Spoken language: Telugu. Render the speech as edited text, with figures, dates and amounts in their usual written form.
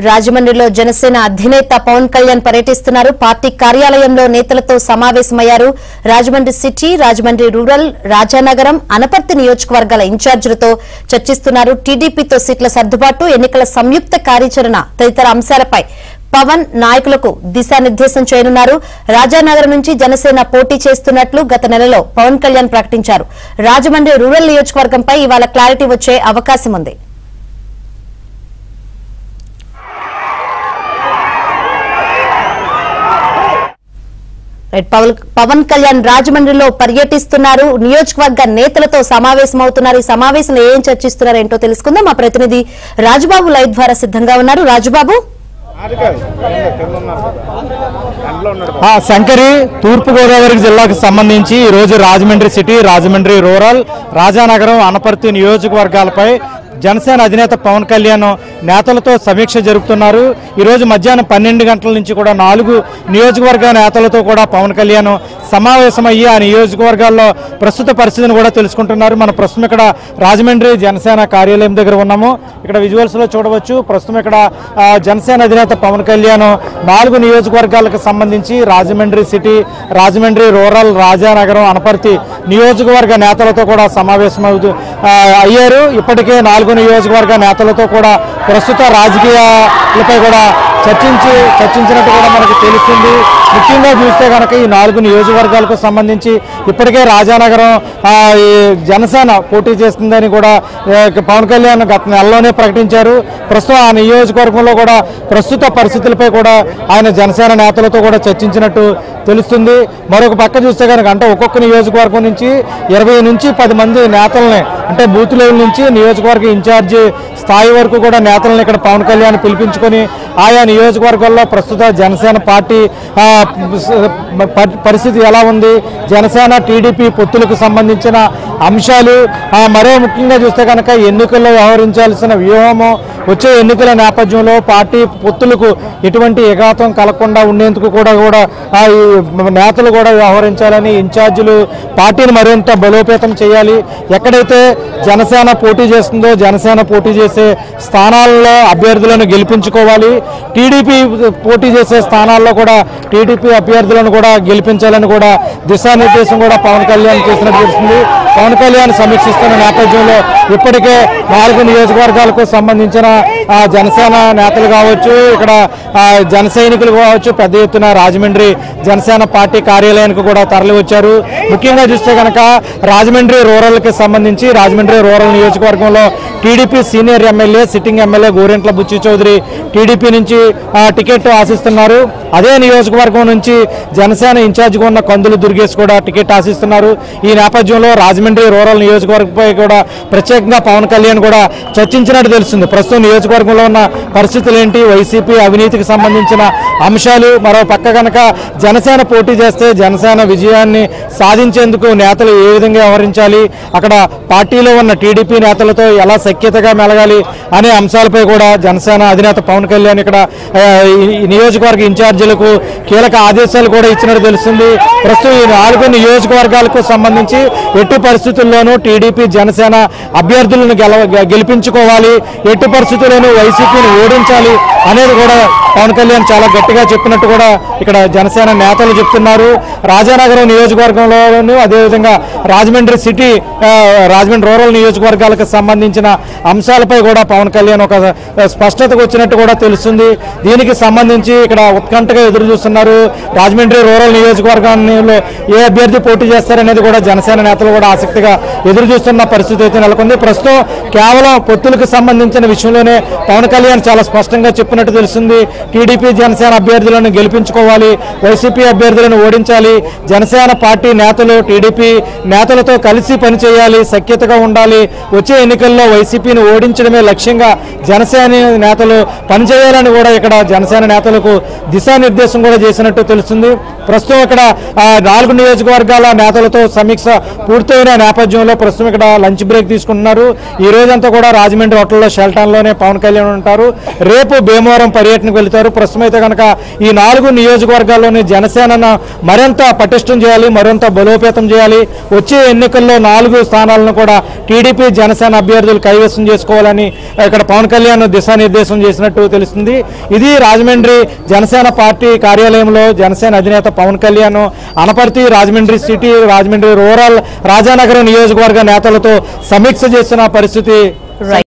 రాజమండ్రిలో జనసేన అధినేత పవన్ కళ్యాణ్ పర్యటిస్తున్నారు. పార్టీ కార్యాలయంలో నేతలతో సమావేశమయ్యారు. రాజమండ్రి సిటీ, రాజమండ్రి రూరల్, రాజానగరం, అనపర్తి నియోజకవర్గాల ఇన్ఛార్జీలతో చర్చిస్తున్నారు. టీడీపీతో సీట్ల సర్దుబాటు, ఎన్నికల సంయుక్త కార్యాచరణ తదితర అంశాలపై పవన్ నాయకులకు దిశానిర్దేశం చేయనున్నారు. రాజానగరం నుంచి జనసేన పోటీ చేస్తున్నట్లు గత నెలలో పవన్ కళ్యాణ్ ప్రకటించారు. రాజమండ్రి రూరల్ నియోజకవర్గంపై ఇవాళ క్లారిటీ వచ్చే అవకాశం ఉంది. పవన్ కళ్యాణ్ రాజమండ్రిలో పర్యటిస్తున్నారు. నియోజకవర్గ నేతలతో సమావేశమవుతున్నారు. ఈ సమావేశంలో ఏం చర్చిస్తున్నారు ఏంటో తెలుసుకుందాం. మా ప్రతినిధి రాజుబాబు లైవ్ ద్వారా సిద్ధంగా ఉన్నారు. రాజుబాబు, శంకరి, తూర్పుగోదావరి జిల్లాకు సంబంధించి ఈ రోజు రాజమండ్రి సిటీ, రాజమండ్రి రూరల్, రాజానగరం, అనపర్తి నియోజకవర్గాలపై జనసేన అధినేత పవన్ కళ్యాణ్ నేతలతో సమీక్ష జరుపుతున్నారు. ఈరోజు మధ్యాహ్నం 12 గంటల నుంచి కూడా 4 నియోజకవర్గ నేతలతో కూడా పవన్ కళ్యాణ్ సమావేశమయ్యి ఆ నియోజకవర్గాల్లో ప్రస్తుత పరిస్థితిని కూడా తెలుసుకుంటున్నారు. మన ప్రస్తుతం ఇక్కడ రాజమండ్రి జనసేన కార్యాలయం దగ్గర ఉన్నాము. ఇక్కడ విజువల్స్ లో చూడవచ్చు. ప్రస్తుతం ఇక్కడ జనసేన అధినేత పవన్ కళ్యాణ్ 4 నియోజకవర్గాలకు సంబంధించి రాజమండ్రి సిటీ, రాజమండ్రి రూరల్, రాజానగరం, అనపర్తి నియోజకవర్గ నేతలతో కూడా సమావేశం అయ్యారు. ఇప్పటికే 4 నియోజకవర్గ నేతలతో కూడా ప్రస్తుత రాజకీయాలపై కూడా చర్చించినట్టు కూడా మనకు తెలుస్తుంది. ముఖ్యంగా చూస్తే కనుక ఈ 4 నియోజకవర్గాలకు సంబంధించి ఇప్పటికే రాజానగరం జనసేన పోటీ చేస్తుందని కూడా పవన్ కళ్యాణ్ గత నెలలోనే ప్రకటించారు. ప్రస్తుతం ఆ నియోజకవర్గంలో కూడా ప్రస్తుత పరిస్థితులపై కూడా ఆయన జనసేన నేతలతో కూడా చర్చించినట్టు తెలుస్తుంది. మరొక పక్క చూస్తే కనుక అంటే ఒక్కొక్క నియోజకవర్గం నుంచి 20 నుంచి 10 మంది నేతల్ని, అంటే బూత్ లెవెల్ నుంచి నియోజకవర్గ ఇన్ఛార్జి స్థాయి వరకు కూడా నేతలను ఇక్కడ పవన్ కళ్యాణ్ పిలిపించుకొని ఆయా నియోజకవర్గాల్లో ప్రస్తుత జనసేన పార్టీ పరిస్థితి ఎలా ఉంది, జనసేన టీడీపీ పొత్తులకు సంబంధించిన అంశాలు, మరో ముఖ్యంగా చూస్తే కనుక ఎన్నికల్లో వ్యవహరించాల్సిన వ్యూహము, వచ్చే ఎన్నికల నేపథ్యంలో పార్టీ పొత్తులకు ఎటువంటి ఎఘాతం కలగకుండా ఉండేందుకు కూడా నేతలు కూడా వ్యవహరించాలని, ఇన్ఛార్జీలు పార్టీని మరింత బలోపేతం చేయాలి. ఎక్కడైతే జనసేన పోటీ చేస్తుందో జనసేన పోటీ చేసే స్థానాల్లో అభ్యర్థులను గెలిపించుకోవాలి. టీడీపీ పోటీ చేసే స్థానాల్లో కూడా టీడీపీ అభ్యర్థులను కూడా గెలిపించాలని కూడా దిశానిర్దేశం కూడా పవన్ కళ్యాణ్ చేసినట్టు తెలుస్తుంది. పవన్ కళ్యాణ్ సమీక్షిస్తున్న నేపథ్యంలో ఇప్పటికే 4 నియోజకవర్గాలకు సంబంధించిన జనసేన నేతలు కావచ్చు, ఇక్కడ జన సైనికులు కావచ్చు పెద్ద ఎత్తున రాజమండ్రి జనసేన పార్టీ కార్యాలయానికి కూడా తరలి వచ్చారు. ముఖ్యంగా చూస్తే కనుక రాజమండ్రి రూరల్కి సంబంధించి రాజమండ్రి రూరల్ నియోజకవర్గంలో TDP senior MLA, sitting MLA Gorantla Butchi Chowdary TDP నుంచి టికెట్ ఆశిస్తున్నారు. అదే నియోజకవర్గం నుంచి జనసేన ఇన్ఛార్జిగా ఉన్న కందులు దుర్గేష్ కూడా టికెట్ ఆశిస్తున్నారు. ఈ నేపథ్యంలో రాజమండ్రి రూరల్ నియోజకవర్గంపై కూడా ప్రత్యేకంగా పవన్ కళ్యాణ్ కూడా చర్చించినట్టు తెలుస్తుంది. ప్రస్తుతం నియోజకవర్గంలో ఉన్న పరిస్థితులు ఏంటి, వైసీపీ అవినీతికి సంబంధించిన అంశాలు, మరో పక్క కనుక జనసేన పోటీ చేస్తే జనసేన విజయాన్ని సాధించేందుకు నేతలు ఏ విధంగా వ్యవహరించాలి, అక్కడ పార్టీలో ఉన్న టీడీపీ నేతలతో ఎలా సఖ్యతగా మెలగాలి అనే అంశాలపై కూడా జనసేన అధినేత పవన్ కళ్యాణ్ ఇక్కడ నియోజకవర్గ ఇన్ఛార్జీలకు కీలక ఆదేశాలు కూడా ఇచ్చినట్టు తెలుస్తుంది. ప్రస్తుతం ఈ 4 నియోజకవర్గాలకు సంబంధించి ఎట్టి పరిస్థితుల్లోనూ టీడీపీ జనసేన అభ్యర్థులను గెలిపించుకోవాలి, ఎట్టి పరిస్థితుల్లోనూ వైసీపీని ఓడించాలి అనేది కూడా పవన్ కళ్యాణ్ చాలా గట్టిగా చెప్పినట్టు కూడా ఇక్కడ జనసేన నేతలు చెప్తున్నారు. రాజానగరం నియోజకవర్గంలోనూ అదేవిధంగా రాజమండ్రి సిటీ, రాజమండ్రి రూరల్ నియోజకవర్గాలకు సంబంధించిన అంశాలపై కూడా పవన్ కళ్యాణ్ ఒక స్పష్టతకు వచ్చినట్టు కూడా తెలుస్తుంది. దీనికి సంబంధించి ఇక్కడ ఉత్కంఠగా ఎదురు చూస్తున్నారు. రాజమండ్రి రూరల్ నియోజకవర్గంలో ఏ అభ్యర్థి పోటీ చేస్తారనేది కూడా జనసేన నేతలు కూడా ఆసక్తిగా ఎదురు చూస్తున్న పరిస్థితి అయితే నెలకొంది. ప్రస్తుతం కేవలం పొత్తులకు సంబంధించిన విషయంలోనే పవన్ కళ్యాణ్ చాలా స్పష్టంగా చెప్పినట్టు తెలుస్తుంది. టీడీపీ జనసేన అభ్యర్థులను గెలిపించుకోవాలి, వైసీపీ అభ్యర్థులను ఓడించాలి, జనసేన పార్టీ నేతలు టీడీపీ నేతలతో కలిసి పనిచేయాలి, సఖ్యతగా ఉండాలి, వచ్చే ఎన్నికల్లో వైసీపీని ఓడించడమే లక్ష్యంగా జనసేన నేతలు పనిచేయాలని కూడా ఇక్కడ జనసేన నేతలకు దిశానిర్దేశం కూడా చేసినట్టు తెలుస్తుంది. ప్రస్తుతం ఇక్కడ 4 నియోజకవర్గాల నేతలతో సమీక్ష పూర్తయిన నేపథ్యంలో ప్రస్తుతం ఇక్కడ లంచ్ బ్రేక్ తీసుకుంటున్నారు. ఈ రోజంతా కూడా రాజమండ్రి హోటల్లో షెల్టన్లోనే పవన్ కళ్యాణ్ ఉంటారు. రేపు భీమవరం పర్యటనకు వెళ్తారు. ప్రస్తుతం అయితే కనుక ఈ 4 నియోజకవర్గాల్లోని జనసేనను మరింత పటిష్టం చేయాలి, మరింత బలోపేతం చేయాలి. వచ్చే ఎన్నికల్లో 4 స్థానాలను కూడా టీడీపీ జనసేన అభ్యర్థులు కైవసం చేసుకోవాలని ఇక్కడ పవన్ కళ్యాణ్ దిశానిర్దేశం చేసినట్టు తెలుస్తుంది. ఇది రాజమండ్రి జనసేన పార్టీ కార్యాలయంలో జనసేన అధినేత పవన్ కళ్యాణ్ అనపర్తి, రాజమండ్రి సిటీ, రాజమండ్రి రూరల్, రాజానగరం నియోజకవర్గ నేతలతో సమీక్ష చేసిన పరిస్థితి.